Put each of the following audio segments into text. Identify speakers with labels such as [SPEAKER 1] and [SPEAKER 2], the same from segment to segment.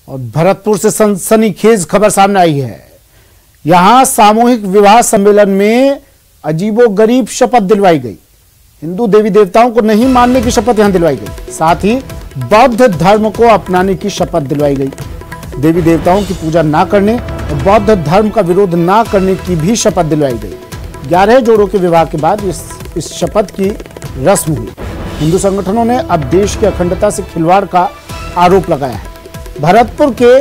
[SPEAKER 1] और भरतपुर से सनसनीखेज खबर सामने आई है। यहां सामूहिक विवाह सम्मेलन में अजीबोगरीब शपथ दिलवाई गई। हिंदू देवी देवताओं को नहीं मानने की शपथ यहां दिलवाई गई, साथ ही बौद्ध धर्म को अपनाने की शपथ दिलवाई गई। देवी देवताओं की पूजा ना करने और बौद्ध धर्म का विरोध ना करने की भी शपथ दिलवाई गई। 11 जोड़ों के विवाह के बाद इस शपथ की रस्म हुई। हिंदू संगठनों ने अब देश की अखंडता से खिलवाड़ का आरोप लगाया है। भरतपुर के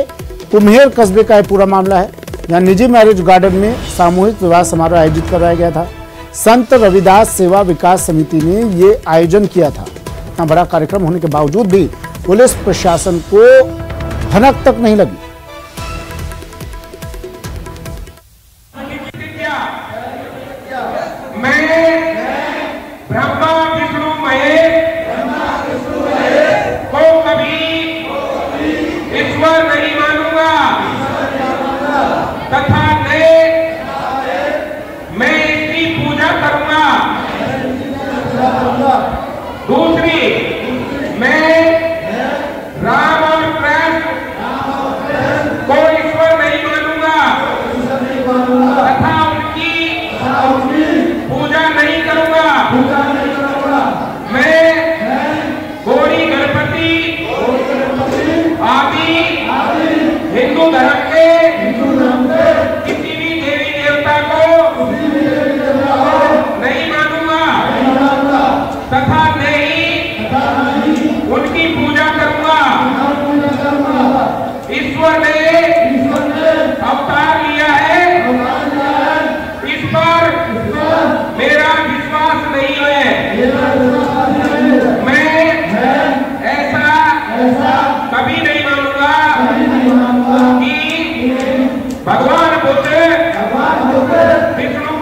[SPEAKER 1] कुम्हेर कस्बे का यह पूरा मामला है। यहाँ निजी मैरिज गार्डन में सामूहिक विवाह समारोह आयोजित करवाया गया था। संत रविदास सेवा विकास समिति ने ये आयोजन किया था। इतना बड़ा कार्यक्रम होने के बावजूद भी पुलिस प्रशासन को भनक तक नहीं लगी।
[SPEAKER 2] तथा मैं इसकी पूजा करूंगा। दूसरी, मैं राम और कृष्ण को ईश्वर नहीं मानूंगा तथा उनकी पूजा नहीं करूंगा। मैं गौरी गणपति आदि हिंदू धर्म के किसी भी देवी देवता को नहीं मानूंगा तथा नहीं उनकी पूजा करूंगा। ईश्वर ने अवतार लिया है, इस पर मेरा विश्वास नहीं है। मैं ऐसा कभी नहीं मानूंगा कि भगवान बुद्ध विष्णु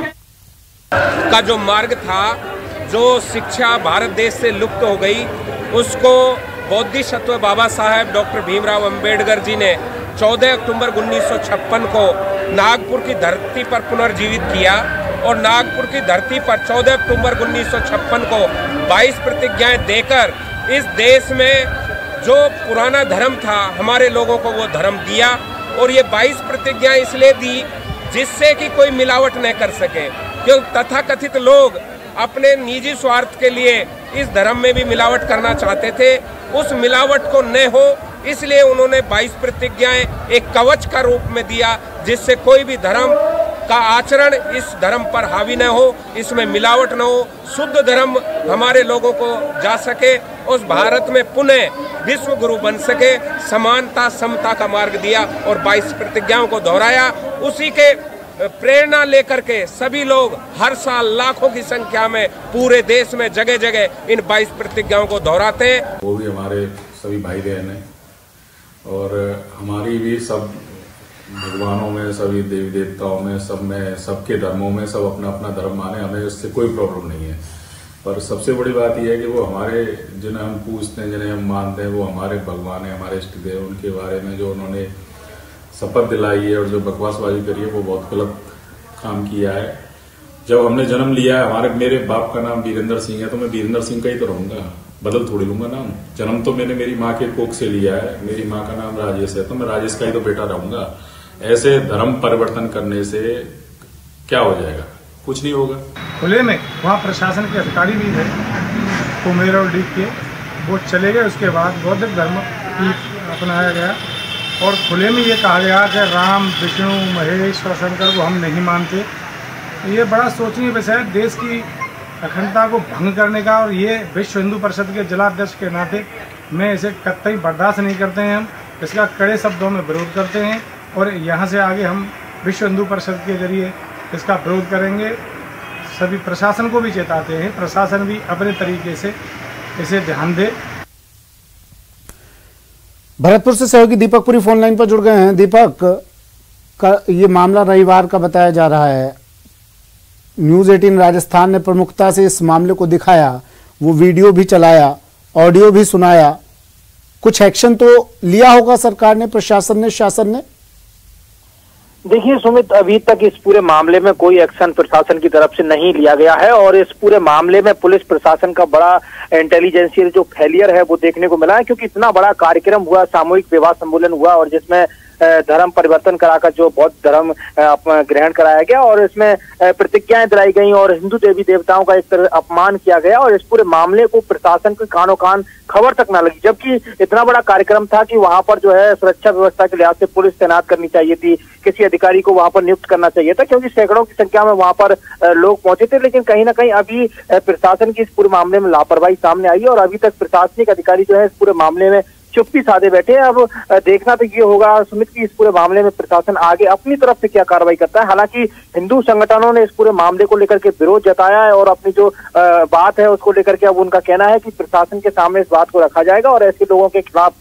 [SPEAKER 2] का जो मार्ग था, जो शिक्षा भारत देश से लुप्त हो गई, उसको बोधिसत्व बाबा साहेब डॉक्टर भीमराव अंबेडकर जी ने 14 अक्टूबर 1956 को नागपुर की धरती पर पुनर्जीवित किया और नागपुर की धरती पर 14 अक्टूबर 1956 को 22 प्रतिज्ञाएं देकर इस देश में जो पुराना धर्म था हमारे लोगों को वो धर्म दिया। और ये 22 प्रतिज्ञाएं इसलिए दी जिससे कि कोई मिलावट न कर सके, क्योंकि तथाकथित लोग अपने निजी स्वार्थ के लिए इस धर्म में भी मिलावट करना चाहते थे। उस मिलावट को न हो इसलिए उन्होंने 22 प्रतिज्ञाएं एक कवच का रूप में दिया, जिससे कोई भी धर्म का आचरण इस धर्म पर हावी न हो, इसमें मिलावट न हो, शुद्ध धर्म हमारे लोगों को जा सके, उस भारत में पुनः विश्व गुरु बन सके, समानता समता का मार्ग दिया और 22 प्रतिज्ञाओं को दोहराया। उसी के प्रेरणा लेकर के सभी लोग हर साल लाखों की संख्या में पूरे देश में जगह जगह इन 22 प्रतिज्ञाओं को दोहराते हैं।
[SPEAKER 3] वो भी हमारे सभी भाई बहन हैं और हमारी भी सब भगवानों में, सभी देवी देवताओं में, सब में, सबके धर्मों में सब अपना अपना धर्म माने, हमें उससे कोई प्रॉब्लम नहीं है। पर सबसे बड़ी बात यह है कि वो हमारे जिन्हें हम पूजते हैं, जिन्हें हम मानते हैं, वो हमारे भगवान है, हमारे इष्ट देव। उनके बारे में जो उन्होंने शपथ दिलाई है और जो बकवासबाजी करी है वो बहुत गलत काम किया है। जब हमने जन्म लिया है, मेरे बाप का नाम वीरेंद्र सिंह है तो मैं वीरेंद्र सिंह का ही तो रहूंगा, बदल थोड़ी लूंगा नाम। जन्म तो मैंने मेरी माँ के कोख से लिया है, मेरी माँ का नाम राजेश है तो मैं राजेश का ही तो बेटा रहूंगा। ऐसे धर्म परिवर्तन करने से क्या हो जाएगा? कुछ नहीं होगा।
[SPEAKER 4] खुले में वहाँ प्रशासन के अधिकारी भी थे कुम्हेर और डीप के, वो चले गए। उसके बाद बौद्ध धर्म अपनाया गया और खुले में ये कहा गया कि राम, विष्णु, महेश और शंकर को हम नहीं मानते। ये बड़ा सोचनीय विषय है देश की अखंडता को भंग करने का, और ये विश्व हिंदू परिषद के जिलाध्यक्ष के नाते मैं इसे कतई बर्दाश्त नहीं करते हैं। हम इसका कड़े शब्दों में विरोध करते हैं और यहाँ से आगे हम विश्व हिंदू परिषद के जरिए इसका विरोध करेंगे। सभी प्रशासन को भी चेताते हैं, प्रशासन भी अपने तरीके से इसे ध्यान दे।
[SPEAKER 1] भरतपुर से सहयोगी दीपक पुरी फोन लाइन पर जुड़ गए हैं। दीपक, ये मामला रविवार का बताया जा रहा है। न्यूज़ 18 राजस्थान ने प्रमुखता से इस मामले को दिखाया, वो वीडियो भी चलाया, ऑडियो भी सुनाया। कुछ एक्शन तो लिया होगा सरकार ने, प्रशासन ने, शासन ने?
[SPEAKER 5] देखिए सुमित, अभी तक इस पूरे मामले में कोई एक्शन प्रशासन की तरफ से नहीं लिया गया है और इस पूरे मामले में पुलिस प्रशासन का बड़ा इंटेलिजेंशियल जो फेलियर है वो देखने को मिला है, क्योंकि इतना बड़ा कार्यक्रम हुआ, सामूहिक विवाह सम्मेलन हुआ और जिसमें धर्म परिवर्तन कराकर जो बौद्ध धर्म ग्रहण कराया गया और इसमें प्रतिज्ञाएं दिलाई गई और हिंदू देवी देवताओं का एक तरह अपमान किया गया और इस पूरे मामले को प्रशासन के कानों कान खबर तक ना लगी, जबकि इतना बड़ा कार्यक्रम था कि वहां पर जो है सुरक्षा व्यवस्था के लिहाज से पुलिस तैनात करनी चाहिए थी, किसी अधिकारी को वहां पर नियुक्त करना चाहिए था, क्योंकि सैकड़ों की संख्या में वहां पर लोग पहुंचे थे। लेकिन कहीं ना कहीं अभी प्रशासन की इस पूरे मामले में लापरवाही सामने आई है और अभी तक प्रशासनिक अधिकारी जो है इस पूरे मामले में चुप्पी साधे बैठे हैं। अब देखना तो ये होगा सुमित की इस पूरे मामले में प्रशासन आगे अपनी तरफ से क्या कार्रवाई करता है। हालांकि हिंदू संगठनों ने इस पूरे मामले को लेकर के विरोध जताया है और अपनी जो बात है उसको लेकर के अब उनका कहना है कि प्रशासन के सामने इस बात को रखा जाएगा और ऐसे लोगों के खिलाफ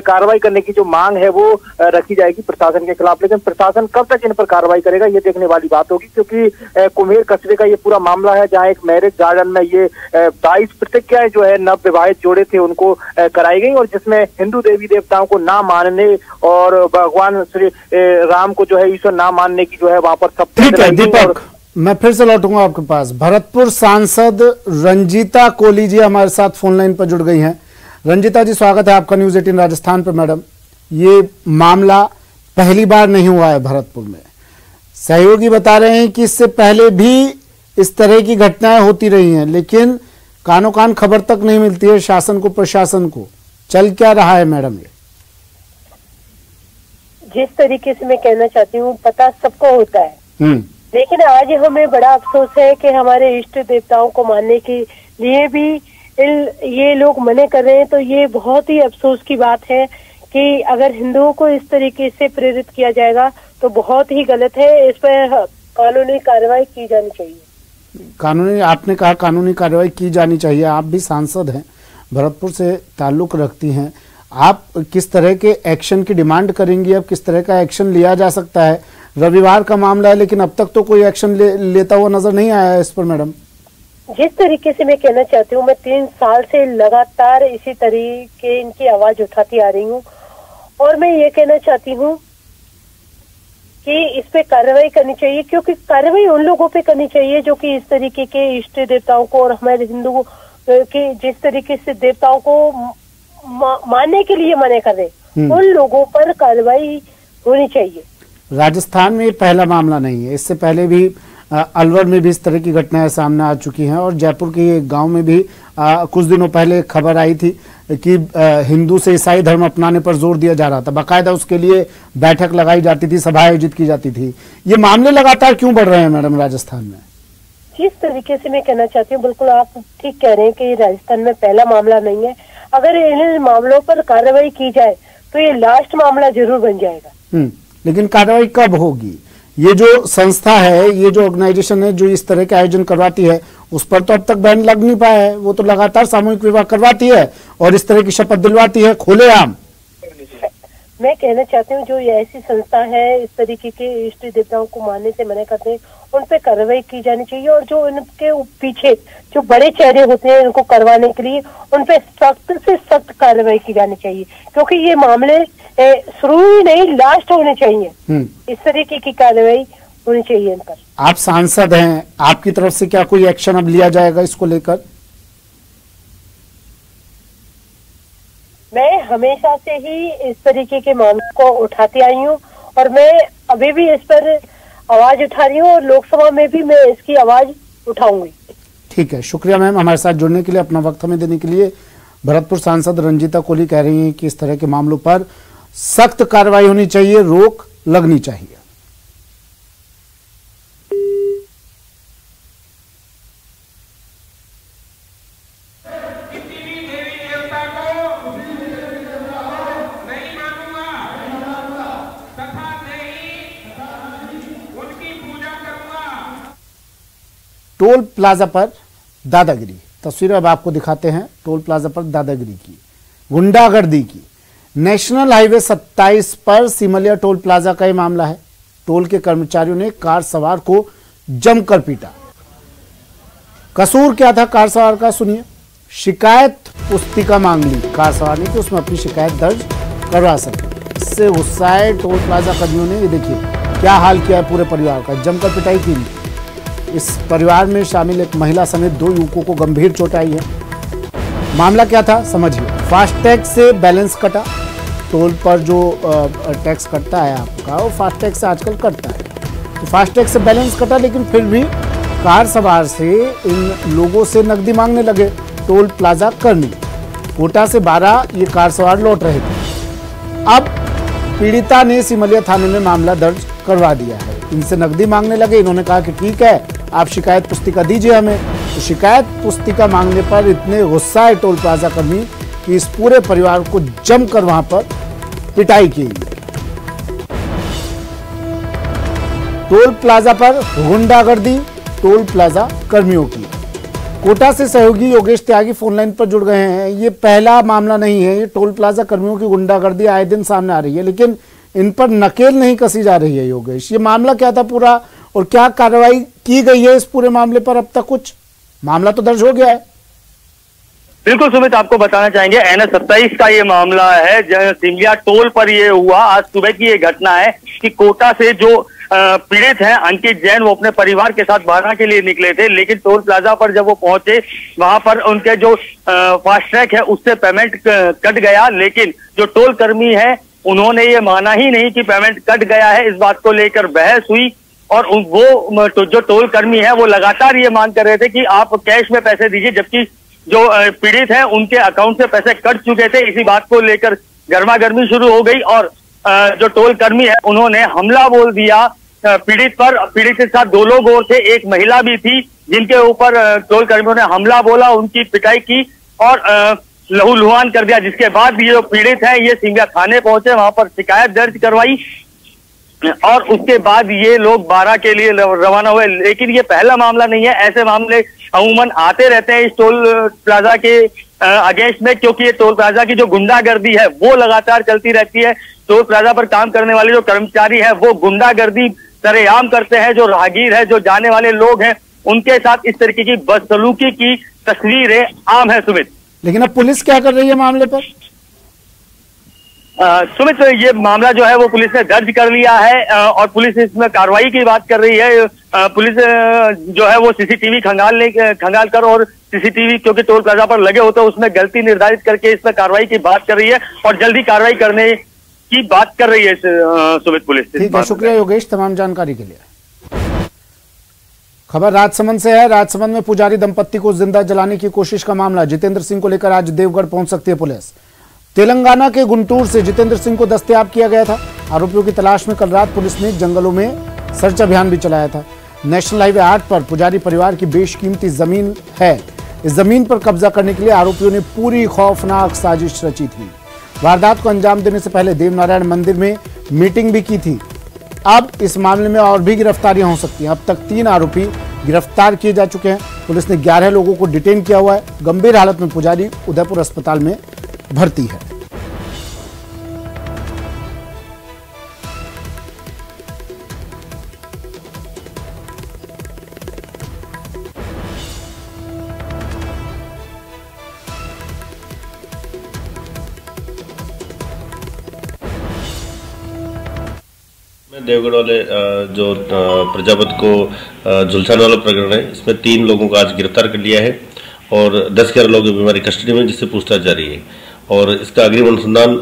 [SPEAKER 5] कार्रवाई करने की जो मांग है वो रखी जाएगी प्रशासन के खिलाफ। लेकिन प्रशासन कब तक इन पर कार्रवाई करेगा ये देखने वाली बात होगी, क्योंकि कुम्हेर कस्बे का ये पूरा मामला है जहां एक मैरिज गार्डन में ये 22 प्रतिज्ञाएं जो है नव विवाहित जोड़े थे उनको कराई गई और जिसमें हिंदू देवी देवताओं को ना मानने और भगवान श्री राम को जो है ईश्वर ना मानने की जो है वहां पर सब।
[SPEAKER 1] ठीक है दीपक, मैं फिर से लौटूंगा आपके पास। भरतपुर सांसद रंजीता कोली जी हमारे साथ फोन लाइन पर जुड़ गई हैं। रंजीता जी, स्वागत है आपका न्यूज 18 राजस्थान पर। मैडम, ये मामला पहली बार नहीं हुआ है भरतपुर में। सहयोगी बता रहे हैं कि इससे पहले भी इस तरह की घटनाएं होती रही हैं, लेकिन कानों कान खबर तक नहीं मिलती है शासन को, प्रशासन को। चल क्या रहा है मैडम ये?
[SPEAKER 6] जिस तरीके से मैं कहना चाहती हूँ, पता सबको होता है, लेकिन आज हमें बड़ा अफसोस है कि हमारे इष्ट देवताओं को मानने के लिए भी ये लोग मने कर रहे हैं। तो ये बहुत ही अफसोस की बात है कि अगर हिंदुओं को इस तरीके से प्रेरित किया जाएगा तो बहुत ही गलत है। इस पर कानूनी कार्रवाई की जानी चाहिए।
[SPEAKER 1] कानूनी, आपने कहा कानूनी कार्रवाई की जानी चाहिए। आप भी सांसद हैं, भरतपुर से ताल्लुक रखती हैं, आप किस तरह के एक्शन की डिमांड करेंगी? अब किस तरह का एक्शन लिया जा सकता है? रविवार का मामला है लेकिन अब तक तो कोई एक्शन लेता हुआ नजर नहीं आया है इस पर। मैडम,
[SPEAKER 6] जिस तरीके से मैं कहना चाहती हूँ, मैं 3 साल से लगातार इसी तरीके इनकी आवाज उठाती आ रही हूँ और मैं ये कहना चाहती हूँ कि इस पे कार्रवाई करनी चाहिए, क्योंकि कार्रवाई उन लोगों पे करनी चाहिए जो कि इस तरीके के इष्ट देवताओं को और हमारे हिंदुओं के जिस तरीके से देवताओं को मानने के लिए मना कर रहे, उन लोगों पर कार्रवाई होनी चाहिए।
[SPEAKER 1] राजस्थान में ये पहला मामला नहीं है, इससे पहले भी अलवर में भी इस तरह की घटनाएं सामने आ चुकी हैं और जयपुर के एक गांव में भी कुछ दिनों पहले खबर आई थी कि हिंदू से ईसाई धर्म अपनाने पर जोर दिया जा रहा था। बाकायदा उसके लिए बैठक लगाई जाती थी, सभा आयोजित की जाती थी। ये मामले लगातार क्यों बढ़ रहे हैं मैडम राजस्थान में?
[SPEAKER 6] जिस तरीके से मैं कहना चाहती हूँ, बिल्कुल आप ठीक कह रहे हैं कि राजस्थान में पहला मामला नहीं है। अगर इन मामलों पर कार्रवाई की जाए तो ये लास्ट मामला जरूर बन जाएगा।
[SPEAKER 1] लेकिन कार्रवाई कब होगी? ये जो संस्था है, ये जो ऑर्गेनाइजेशन है जो इस तरह के आयोजन करवाती है, उस पर तो अब तक बैन लग नहीं पाया है। वो तो लगातार सामूहिक विवाह करवाती है और इस तरह की शपथ दिलवाती है खुलेआम।
[SPEAKER 6] मैं कहना चाहती हूँ, जो ये ऐसी संस्था है इस तरीके के इष्ट देवताओं को मानने से मना करते हैं, उन पे कार्रवाई की जानी चाहिए और जो इनके पीछे जो बड़े चेहरे होते हैं इनको करवाने के लिए उन पे सख्त से सख्त कार्रवाई की जानी चाहिए, क्योंकि ये मामले शुरू ही नहीं लास्ट होने चाहिए। इस तरीके की कार्रवाई होनी चाहिए इन पर।
[SPEAKER 1] आप सांसद हैं, आपकी तरफ से क्या कोई एक्शन अब लिया जाएगा इसको लेकर?
[SPEAKER 6] मैं हमेशा से ही इस तरीके के मामलों को उठाती आई हूँ और मैं अभी भी इस पर आवाज उठा रही हूँ और लोकसभा में भी मैं इसकी आवाज उठाऊंगी।
[SPEAKER 1] ठीक है, शुक्रिया मैम हमारे साथ जुड़ने के लिए, अपना वक्त हमें देने के लिए। भरतपुर सांसद रंजीता कोली कह रही हैं कि इस तरह के मामलों पर सख्त कार्रवाई होनी चाहिए, रोक लगनी चाहिए। टोल प्लाजा पर दादागिरी, तस्वीरें अब आपको दिखाते हैं टोल प्लाजा पर दादागिरी की, गुंडागर्दी की। नेशनल हाईवे 27 पर सिमलिया टोल प्लाजा का ये मामला है। टोल के कर्मचारियों ने कार सवार को जमकर पीटा। कसूर क्या था कार सवार का, सुनिए। शिकायत पुस्तिका मांग ली कार सवार ने कि उसमें अपनी शिकायत दर्ज करवा सके। इससे गुस्साए टोल प्लाजा कर्मियों ने, ये देखिए क्या हाल किया है पूरे परिवार का, जमकर पिटाई की। इस परिवार में शामिल एक महिला समेत 2 युवकों को गंभीर चोट आई है। मामला क्या था समझिए। फास्टैग से बैलेंस कटा। टोल पर जो टैक्स कटता है आपका, वो फास्टैग से आजकल कटता है, तो फास्टैग से बैलेंस कटा, लेकिन फिर भी कार सवार से इन लोगों से नकदी मांगने लगे। टोल प्लाजा कर्मी कोटा से 12 ये कार सवार लौट रहे थे। अब पीड़िता ने सिमलिया थाने में मामला दर्ज करवा दिया है। इनसे नकदी मांगने लगे। इन्होंने कहा कि ठीक है, आप शिकायत पुस्तिका दीजिए हमें। तो शिकायत पुस्तिका मांगने पर इतने गुस्सा है टोल प्लाजा कर्मी कि इस पूरे परिवार को जमकर वहां पर पिटाई की। टोल प्लाजा पर गुंडागर्दी टोल प्लाजा कर्मियों की। कोटा से सहयोगी योगेश त्यागी फोन लाइन पर जुड़ गए हैं। ये पहला मामला नहीं है, ये टोल प्लाजा कर्मियों की गुंडागर्दी आए दिन सामने आ रही है, लेकिन इन पर नकेल नहीं कसी जा रही है। योगेश, ये मामला क्या था पूरा और क्या कार्रवाई की गई है इस पूरे मामले पर? अब तक कुछ मामला तो दर्ज हो गया है।
[SPEAKER 7] बिल्कुल सुमित, आपको बताना चाहेंगे NH 27 का ये मामला है। सिमलिया टोल पर ये हुआ। आज सुबह की ये घटना है कि कोटा से जो पीड़ित हैं अंकित जैन, वो अपने परिवार के साथ बारह के लिए निकले थे, लेकिन टोल प्लाजा पर जब वो पहुंचे वहां पर उनके जो फास्टैग है उससे पेमेंट कट गया। लेकिन जो टोल कर्मी है उन्होंने ये माना ही नहीं कि पेमेंट कट गया है। इस बात को लेकर बहस हुई और वो जो टोल कर्मी है वो लगातार ये मांग कर रहे थे कि आप कैश में पैसे दीजिए, जबकि जो पीड़ित है उनके अकाउंट से पैसे कट चुके थे। इसी बात को लेकर गर्मा गर्मी शुरू हो गई और जो टोल कर्मी है उन्होंने हमला बोल दिया पीड़ित पर। पीड़ित के साथ 2 लोग और थे, एक महिला भी थी, जिनके ऊपर टोल कर्मियों ने हमला बोला, उनकी पिटाई की और लहूलुहान कर दिया। जिसके बाद ये जो पीड़ित है ये सिमलिया थाने पहुंचे, वहां पर शिकायत दर्ज करवाई और उसके बाद ये लोग 12 के लिए रवाना हुए। लेकिन ये पहला मामला नहीं है, ऐसे मामले अमूमन आते रहते हैं इस टोल प्लाजा के अगेंस्ट में, क्योंकि ये टोल प्लाजा की जो गुंडागर्दी है वो लगातार चलती रहती है। टोल प्लाजा पर काम करने वाले जो कर्मचारी है वो गुंडागर्दी सरेआम करते हैं। जो राहगीर है, जो जाने वाले लोग हैं, उनके साथ इस तरीके की बदसलूकी की तस्वीरें आम है सुमित।
[SPEAKER 1] लेकिन अब पुलिस क्या कर रही है मामले पर?
[SPEAKER 7] सुमित, ये मामला जो है वो पुलिस ने दर्ज कर लिया है और पुलिस इसमें कार्रवाई की बात कर रही है। पुलिस जो है वो सीसीटीवी खंगाल कर और सीसीटीवी क्योंकि टोल प्लाजा पर लगे होते हैं उसमें गलती निर्धारित करके इसमें कार्रवाई की बात कर रही है और जल्दी कार्रवाई करने की बात कर रही है सुमित पुलिस।
[SPEAKER 1] ठीक है, शुक्रिया योगेश तमाम जानकारी के लिए। खबर राजसमंद से है। राजसमंद में पुजारी दंपत्ति को जिंदा जलाने की कोशिश का मामला। जितेंद्र सिंह को लेकर आज देवगढ़ पहुंच सकती है पुलिस। तेलंगाना के गुंटूर से जितेंद्र सिंह को दस्तयाब किया गया था। आरोपियों की तलाश में कल रात पुलिस ने जंगलों में सर्च अभियान भी चलाया था। नेशनल हाईवे 8 पर पुजारी परिवार की बेशकीमती जमीन है। इस जमीन पर कब्जा करने के लिए आरोपियों ने पूरी खौफनाक साजिश रची थी। वारदात को अंजाम देने से पहले देवनारायण मंदिर में मीटिंग भी की थी। अब इस मामले में और भी गिरफ्तारियां हो सकती हैं। अब तक 3 आरोपी गिरफ्तार किए जा चुके हैं। पुलिस ने 11 लोगों को डिटेन किया हुआ है। गंभीर हालत में पुजारी उदयपुर अस्पताल में भर्ती है।
[SPEAKER 8] देवगढ़ वाले जो प्रजापति को झुलसाने वाला प्रकरण है, इसमें 3 लोगों को आज गिरफ्तार कर लिया है और 10-11 लोग हमारी कस्टडी में, जिससे पूछताछ जारी है और इसका अग्रिम अनुसंधान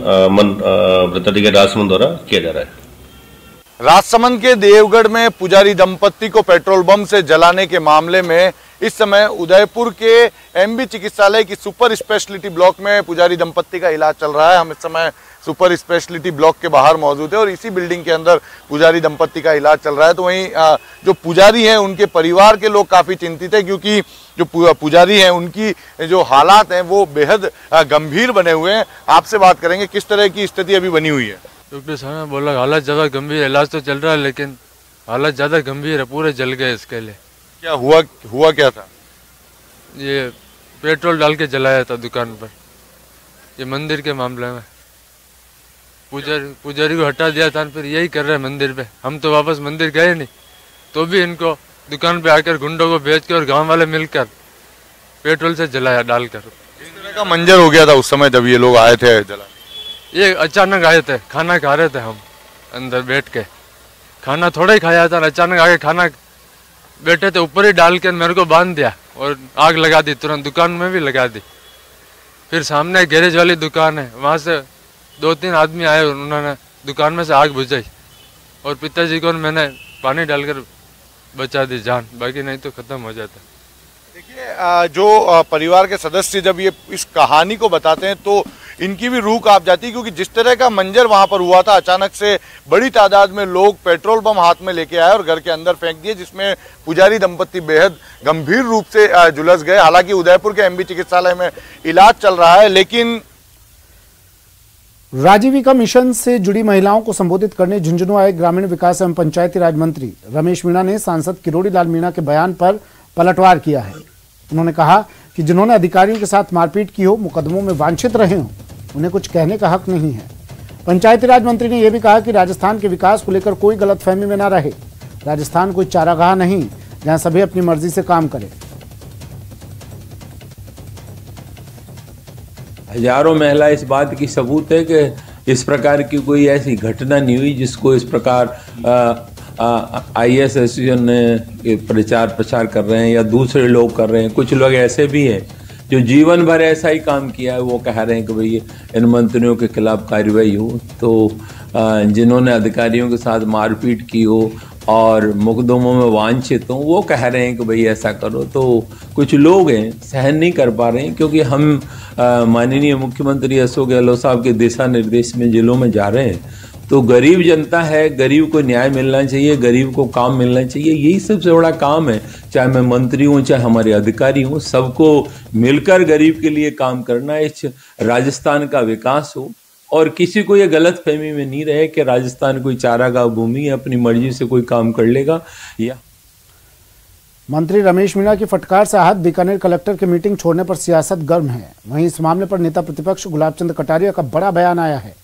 [SPEAKER 8] वृत्ताधिकारी राजसमंद द्वारा किया जा रहा है।
[SPEAKER 9] राजसमंद के देवगढ़ में पुजारी दंपत्ति को पेट्रोल बम से जलाने के मामले में इस समय उदयपुर के एमबी चिकित्सालय की सुपर स्पेशलिटी ब्लॉक में पुजारी दंपत्ति का इलाज चल रहा है। हम इस समय सुपर स्पेशलिटी ब्लॉक के बाहर मौजूद है और इसी बिल्डिंग के अंदर पुजारी दंपत्ति का इलाज चल रहा है। तो वहीं जो पुजारी हैं उनके परिवार के लोग काफ़ी चिंतित है, क्योंकि जो पुजारी हैं उनकी जो हालात हैं वो बेहद गंभीर बने हुए हैं। आपसे बात करेंगे किस तरह की स्थिति अभी बनी हुई है।
[SPEAKER 10] डॉक्टर साहब ने बोला हालत ज़्यादा गंभीर है, इलाज तो चल रहा है लेकिन हालत ज़्यादा गंभीर है, पूरे जल गए इसके लिए।
[SPEAKER 9] क्या हुआ क्या था?
[SPEAKER 10] ये पेट्रोल डाल के जलाया था दुकान पर, ये मंदिर के मामले में। पुजारी को हटा दिया था, फिर यही कर रहे हैं मंदिर पे। हम तो वापस मंदिर गए नहीं, तो भी इनको दुकान पे आकर गुंडों को भेज कर और गाँव वाले मिलकर पेट्रोल से जलाया डालकर।
[SPEAKER 9] इस तरह का मंजर हो गया था उस समय जब ये लोग आए थे जला?
[SPEAKER 10] ये अचानक आए थे, खाना खा रहे थे हम अंदर बैठ के, खाना थोड़ा ही खाया था, अचानक आके खाना बैठे थे ऊपर ही डाल के मेरे को बांध दिया और आग लगा दी, तुरंत दुकान में भी लगा दी। फिर सामने गैरेज वाली दुकान है, वहाँ से 2-3 आदमी आए, उन्होंने दुकान में से आग बुझाई और पिताजी को मैंने पानी डालकर बचा दी जान, बाकी नहीं तो खत्म हो जाता।
[SPEAKER 9] देखिए, जो परिवार के सदस्य जब ये इस कहानी को बताते हैं तो इनकी भी रूह कांप जाती है, क्योंकि जिस तरह का मंजर वहां पर हुआ था, अचानक से बड़ी तादाद में लोग पेट्रोल बम हाथ में लेके आए और घर के अंदर फेंक दिए, जिसमें पुजारी दंपत्ति बेहद गंभीर रूप से झुलस गए। हालांकि उदयपुर के एमबी चिकित्सालय में इलाज चल रहा है, लेकिन
[SPEAKER 1] राजीविका मिशन से जुड़ी महिलाओं को संबोधित करने झुंझुनू आए ग्रामीण विकास एवं पंचायती राज मंत्री रमेश मीणा ने सांसद किरोड़ी लाल मीणा के बयान पर पलटवार किया है। उन्होंने कहा कि जिन्होंने अधिकारियों के साथ मारपीट की हो, मुकदमों में वांछित रहे हों, उन्हें कुछ कहने का हक नहीं है। पंचायती राज मंत्री ने यह भी कहा कि राजस्थान के विकास को लेकर कोई गलतफहमी में न रहे। राजस्थान कोई चारागाह नहीं जहां सभी अपनी मर्जी से काम करें।
[SPEAKER 11] हजारों महिला इस बात की सबूत है कि इस प्रकार की कोई ऐसी घटना नहीं हुई जिसको इस प्रकार IAS एसोसिएशन ने प्रचार प्रसार कर रहे हैं या दूसरे लोग कर रहे हैं। कुछ लोग ऐसे भी हैं जो जीवन भर ऐसा ही काम किया है, वो कह रहे हैं कि भाई इन मंत्रियों के खिलाफ कार्रवाई हो। तो जिन्होंने अधिकारियों के साथ मारपीट की हो और मुकदमों में वांछित हो, वो कह रहे हैं कि भाई ऐसा करो। तो कुछ लोग हैं सहन नहीं कर पा रहे हैं, क्योंकि हम माननीय मुख्यमंत्री अशोक गहलोत साहब के दिशा निर्देश में जिलों में जा रहे हैं। तो गरीब जनता है, गरीब को न्याय मिलना चाहिए, गरीब को काम मिलना चाहिए, यही सबसे बड़ा काम है। चाहे मैं मंत्री हूँ, चाहे हमारे अधिकारी हूँ, सबको मिलकर गरीब के लिए काम करना, इस राजस्थान का विकास हो और किसी को ये गलत फहमी में नहीं रहे कि राजस्थान कोई चारागाह भूमि है, अपनी मर्जी से कोई काम कर लेगा। या
[SPEAKER 1] मंत्री रमेश मीणा की फटकार से आहत बीकानेर कलेक्टर की मीटिंग छोड़ने पर सियासत गर्म है। वहीं इस मामले पर नेता प्रतिपक्ष गुलाब चंद कटारिया का बड़ा बयान आया है।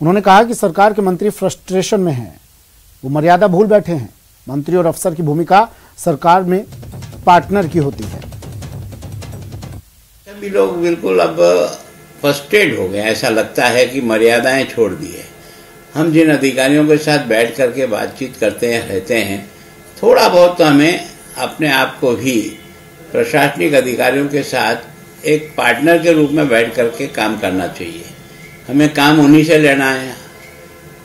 [SPEAKER 1] उन्होंने कहा कि सरकार के मंत्री फ्रस्ट्रेशन में हैं, वो मर्यादा भूल बैठे हैं। मंत्री और अफसर की भूमिका सरकार में पार्टनर की होती है।
[SPEAKER 12] सभी लोग बिल्कुल अब फ्रस्ट्रेट हो गए, ऐसा लगता है कि मर्यादाएं छोड़ दी है। हम जिन अधिकारियों के साथ बैठ करके बातचीत करते हैं, रहते हैं, थोड़ा बहुत तो हमें अपने आप को भी प्रशासनिक अधिकारियों के साथ एक पार्टनर के रूप में बैठ करके काम करना चाहिए। हमें काम उन्हीं से लेना है,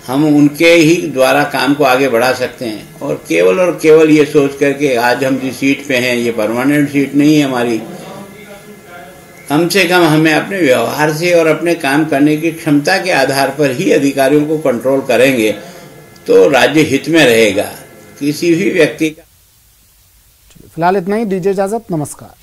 [SPEAKER 12] हम उनके ही द्वारा काम को आगे बढ़ा सकते हैं। और केवल ये सोच करके आज हम जिस सीट पे हैं ये परमानेंट सीट नहीं है हमारी, कम से कम हमें अपने व्यवहार से और अपने काम करने की क्षमता के आधार पर ही अधिकारियों को कंट्रोल करेंगे तो राज्य हित में रहेगा किसी भी व्यक्ति का।
[SPEAKER 1] फिलहाल इतना ही, दीजिए इजाजत, नमस्कार।